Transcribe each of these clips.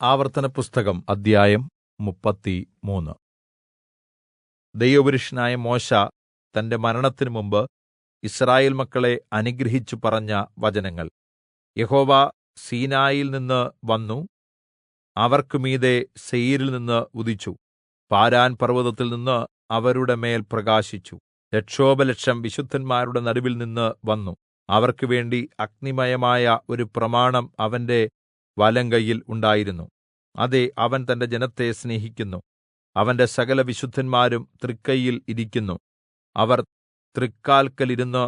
ആവർത്തനപുസ്തകം അദ്ധ്യായം 33. ദൈവപുരുഷനായ മോശെ തന്റെ മരണത്തിനു മുമ്പ് യിസ്രായേൽ മക്കളെ അനുഗ്രഹിച്ചു പറഞ്ഞ വചനങ്ങൾ. യഹോവ സീനായിൽ നിന്ന് വന്നു അവർക്ക് മീതെ സേയീരിൽ നിന്ന് ഉദിച്ചു. പാരാൻ പർവ്വതത്തിൽ നിന്ന് അവരുടെ മേൽ പ്രകാശിച്ചു. ലക്ഷോപലക്ഷം വിശുദ്ധന്മാരുടെ നടുവിൽ നിന്ന് വന്നു. അവർക്ക് വേണ്ടി അഗ്നിമയമായ ഒരു പ്രമാണം അവന്റെ വലങ്കയ്യിൽ ഉണ്ടായിരുന്നു. അതേ, അവൻ തന്റെ ജനത്തെ സ്നേഹിക്കുന്നു. അവന്റെ സകല വിശുദ്ധന്മാരും തൃക്കയ്യിൽ ഇരിക്കുന്നു. അവർ തൃക്കാൽക്കൽ ഇരുന്ന്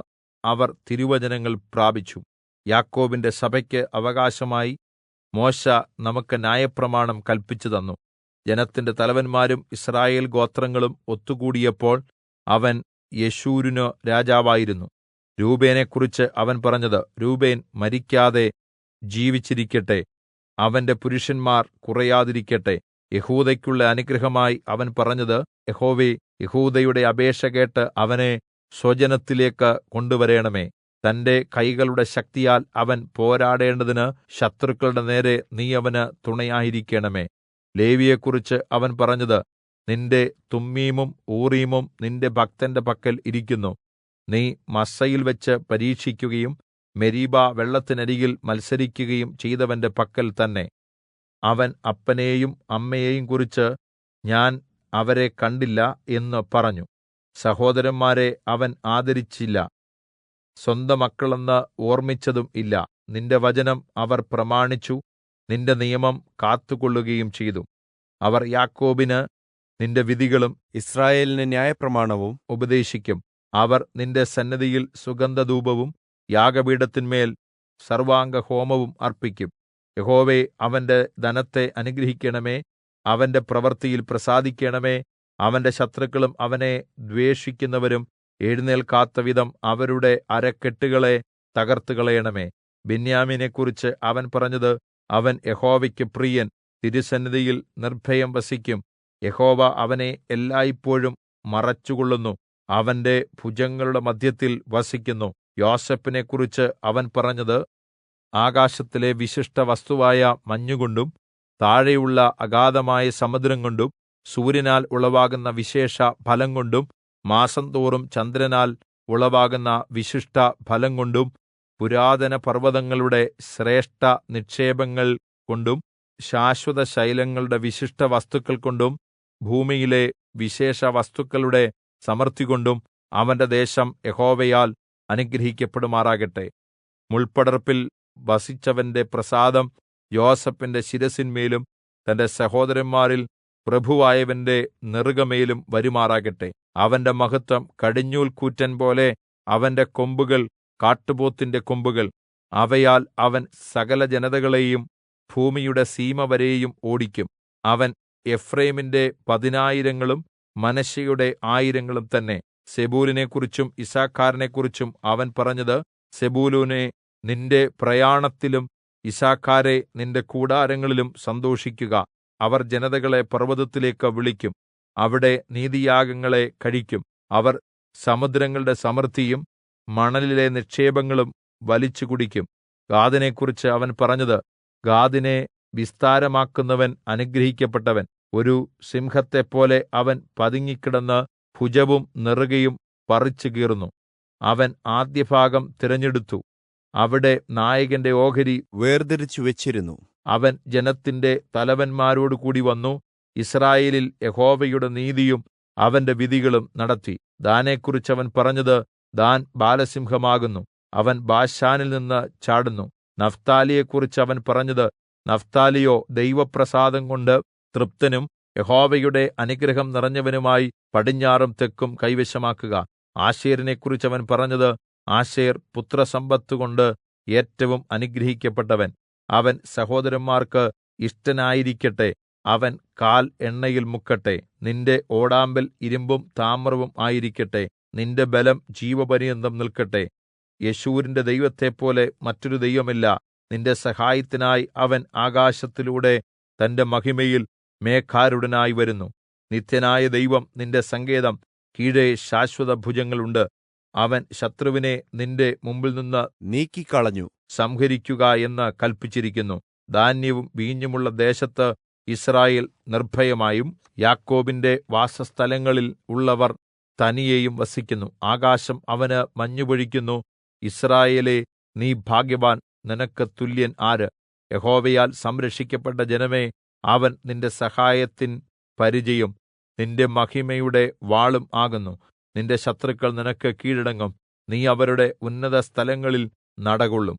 അവർ തിരുവചനങ്ങൾ പ്രാപിച്ചു. യാക്കോബിന്റെ സഭയ്ക്ക് അവകാശമായി മോശെ നമുക്ക് ന്യായപ്രമാണം കല്പിച്ചു തന്നു. ജനത്തിന്റെ തലവന്മാരും യിസ്രായേൽ ഗോത്രങ്ങളും ഒത്തുകൂടിയപ്പോൾ അവൻ യെശൂരിന് രാജാവായിരുന്നു. രൂബേനെക്കുറിച്ച് അവൻ പറഞ്ഞത്, രൂബേൻ മരിക്കാതെ ജീവിച്ചിരിക്കട്ടെ, അവന്റെ പുരുഷന്മാർ കുറയാതിരിക്കട്ടെ. യെഹൂദയ്ക്കുള്ള അനുഗ്രഹമായി അവൻ പറഞ്ഞത്, യഹോവേ, യെഹൂദയുടെ അപേക്ഷ കേട്ട് അവനെ സ്വജനത്തിലേക്ക് കൊണ്ടുവരേണമേ. തന്റെ കൈകളുടെ ശക്തിയാൽ അവൻ പോരാടേണ്ടതിന് ശത്രുക്കളുടെ നേരെ നീ അവന് തുണയായിരിക്കണമേ. ലേവിയെക്കുറിച്ച് അവൻ പറഞ്ഞത്, നിന്റെ തുമ്മീമും ഊറീമും നിന്റെ ഭക്തന്റെ പക്കൽ ഇരിക്കുന്നു. നീ മസ്സയിൽ വെച്ച് പരീക്ഷിക്കുകയും മെരീബ വെള്ളത്തിനരികിൽ മത്സരിക്കുകയും ചെയ്തവന്റെ പക്കൽ തന്നെ. അവൻ അപ്പനെയും അമ്മയെയും കുറിച്ച് ഞാൻ അവരെ കണ്ടില്ല എന്ന് പറഞ്ഞു. സഹോദരന്മാരെ അവൻ ആദരിച്ചില്ല, സ്വന്തം മക്കളെന്ന് ഓർമ്മിച്ചതും ഇല്ല. നിന്റെ വചനം അവർ പ്രമാണിച്ചു, നിന്റെ നിയമം കാത്തുകൊള്ളുകയും ചെയ്തു. അവർ യാക്കോബിന് നിന്റെ വിധികളും യിസ്രായേലിന് ന്യായപ്രമാണവും ഉപദേശിക്കും. അവർ നിന്റെ സന്നിധിയിൽ സുഗന്ധധൂപവും യാഗപീഠത്തിന്മേൽ സർവാംഗഹോമവും അർപ്പിക്കും. യഹോവേ, അവന്റെ ധനത്തെ അനുഗ്രഹിക്കണമേ, അവന്റെ പ്രവൃത്തിയിൽ പ്രസാദിക്കണമേ. അവന്റെ ശത്രുക്കളും അവനെ ദ്വേഷിക്കുന്നവരും എഴുന്നേൽക്കാത്തവിധം അവരുടെ അരക്കെട്ടുകളെ തകർത്തുകളയണമേ. ബെന്യാമീനെക്കുറിച്ച് അവൻ പറഞ്ഞത്, അവൻ യഹോവയ്ക്ക് പ്രിയൻ, തിരുസന്നിധിയിൽ നിർഭയം വസിക്കും. യഹോവ അവനെ എല്ലായ്പോഴും മറച്ചുകൊള്ളുന്നു, അവന്റെ ഭുജങ്ങളുടെ മദ്ധ്യത്തിൽ വസിക്കുന്നു. യോസേഫിനെക്കുറിച്ച് അവൻ പറഞ്ഞത്, ആകാശത്തിലെ വിശിഷ്ടവസ്തുവായ മഞ്ഞുകൊണ്ടും താഴെയുള്ള അഗാധമായ സമുദ്രംകൊണ്ടും സൂര്യനാൽ ഉളവാകുന്ന വിശേഷ ഫലംകൊണ്ടും മാസംതോറും ചന്ദ്രനാൽ ഉളവാകുന്ന വിശിഷ്ട ഫലംകൊണ്ടും പുരാതന പർവ്വതങ്ങളുടെ ശ്രേഷ്ഠ നിക്ഷേപങ്ങൾ കൊണ്ടും ശാശ്വതശൈലങ്ങളുടെ വിശിഷ്ട വസ്തുക്കൾ കൊണ്ടും ഭൂമിയിലെ വിശേഷ വസ്തുക്കളുടെ സമൃദ്ധികൊണ്ടും അവന്റെ ദേശം യഹോവയാൽ അനുഗ്രഹിക്കപ്പെടുമാറാകട്ടെ. മുൾപ്പടർപ്പിൽ വസിച്ചവന്റെ പ്രസാദം യോസേഫിന്റെ ശിരസിന്മേലും തന്റെ സഹോദരന്മാരിൽ പ്രഭുവായവന്റെ നെറുകമേലും വരുമാറാകട്ടെ. അവന്റെ മഹത്വം കടിഞ്ഞൂൽ കൂറ്റൻ പോലെ, അവന്റെ കൊമ്പുകൾ കാട്ടുപോത്തിന്റെ കൊമ്പുകൾ. അവയാൽ അവൻ സകല ജനതകളെയും ഭൂമിയുടെ സീമവരെയും ഓടിക്കും. അവൻ എഫ്രയീമിന്റെ 10,000-ങ്ങളും മനശ്ശെയുടെ 1000-ങ്ങളും തന്നെ. സെബൂലിനെക്കുറിച്ചും യിസ്സാഖാരിനെക്കുറിച്ചും അവൻ പറഞ്ഞത്, സെബൂലൂനേ, നിന്റെ പ്രയാണത്തിലും യിസ്സാഖാരേ, നിന്റെ കൂടാരങ്ങളിലും സന്തോഷിക്കുക. അവർ ജനതകളെ പർവ്വതത്തിലേക്ക് വിളിക്കും, അവിടെ നീതിയാഗങ്ങളെ കഴിക്കും. അവർ സമുദ്രങ്ങളുടെ സമൃദ്ധിയും മണലിലെ നിക്ഷേപങ്ങളും വലിച്ചു കുടിക്കും. ഗാദിനെക്കുറിച്ച് അവൻ പറഞ്ഞത്, ഗാദിനെ വിസ്താരമാക്കുന്നവൻ അനുഗ്രഹിക്കപ്പെട്ടവൻ. ഒരു സിംഹത്തെപ്പോലെ അവൻ പതുങ്ങിക്കിടന്ന് ഭുജവും നെറുകയും പറിച്ചു കീറുന്നു. അവൻ ആദ്യഭാഗം തിരഞ്ഞെടുത്തു, അവിടെ നായകന്റെ ഓഹരി വേർതിരിച്ചു വെച്ചിരുന്നു. അവൻ ജനത്തിന്റെ തലവന്മാരോടുകൂടി വന്നു, യിസ്രായേലിൽ യഹോവയുടെ നീതിയും അവന്റെ വിധികളും നടത്തി. ദാനെക്കുറിച്ച് അവൻ പറഞ്ഞത്, ദാൻ ബാലസിംഹമാകുന്നു, അവൻ ബാശാനിൽ നിന്ന് ചാടുന്നു. നഫ്താലിയെക്കുറിച്ച് അവൻ പറഞ്ഞത്, നഫ്താലിയോ ദൈവപ്രസാദം കൊണ്ട് തൃപ്തനും യഹോവയുടെ അനുഗ്രഹം നിറഞ്ഞവനുമായി പടിഞ്ഞാറും തെക്കും കൈവശമാക്കുക. ആശേരിനെക്കുറിച്ച് അവൻ പറഞ്ഞത്, ആശേർ പുത്രസമ്പത്തുകൊണ്ട് ഏറ്റവും അനുഗ്രഹിക്കപ്പെട്ടവൻ. അവൻ സഹോദരന്മാർക്ക് ഇഷ്ടനായിരിക്കട്ടെ, അവൻ കാൽ എണ്ണയിൽ മുക്കട്ടെ. നിന്റെ ഓടാമ്പൽ ഇരുമ്പും താമ്രവും ആയിരിക്കട്ടെ, നിന്റെ ബലം ജീവപര്യന്തം നിൽക്കട്ടെ. യെശൂരിന്റെ ദൈവത്തെപ്പോലെ മറ്റൊരു ദൈവമില്ല. നിന്റെ സഹായത്തിനായി അവൻ ആകാശത്തിലൂടെ തന്റെ മഹിമയിൽ മേഘാരൂഢനായി വരുന്നു. നിത്യനായ ദൈവം നിന്റെ സങ്കേതം, കീഴെ ശാശ്വതഭുജങ്ങളുണ്ട്. അവൻ ശത്രുവിനെ നിന്റെ മുമ്പിൽനിന്ന് നീക്കിക്കളഞ്ഞു. സംഹരിക്കുക എന്ന് കല്പിച്ചിരിക്കുന്നു. ധാന്യവും വീഞ്ഞുമുള്ള ദേശത്ത് യിസ്രായേൽ നിർഭയമായും യാക്കോബിന്റെ വാസസ്ഥലങ്ങളിൽ ഉള്ളവർ തനിയെയും വസിക്കുന്നു. ആകാശം അവന് മഞ്ഞുപൊഴിക്കുന്നു. യിസ്രായേലേ, നീ ഭാഗ്യവാൻ, നിനക്ക് തുല്യൻ ആര്? യഹോവയാൽ സംരക്ഷിക്കപ്പെട്ട ജനമേ, അവൻ നിന്റെ സഹായത്തിൻ പരിചയും നിന്റെ മഹിമയുടെ വാളും ആകുന്നു. നിന്റെ ശത്രുക്കൾ നിനക്ക് കീഴടങ്ങും. നീ അവരുടെ ഉന്നതസ്ഥലങ്ങളിൽ നടകൊള്ളും.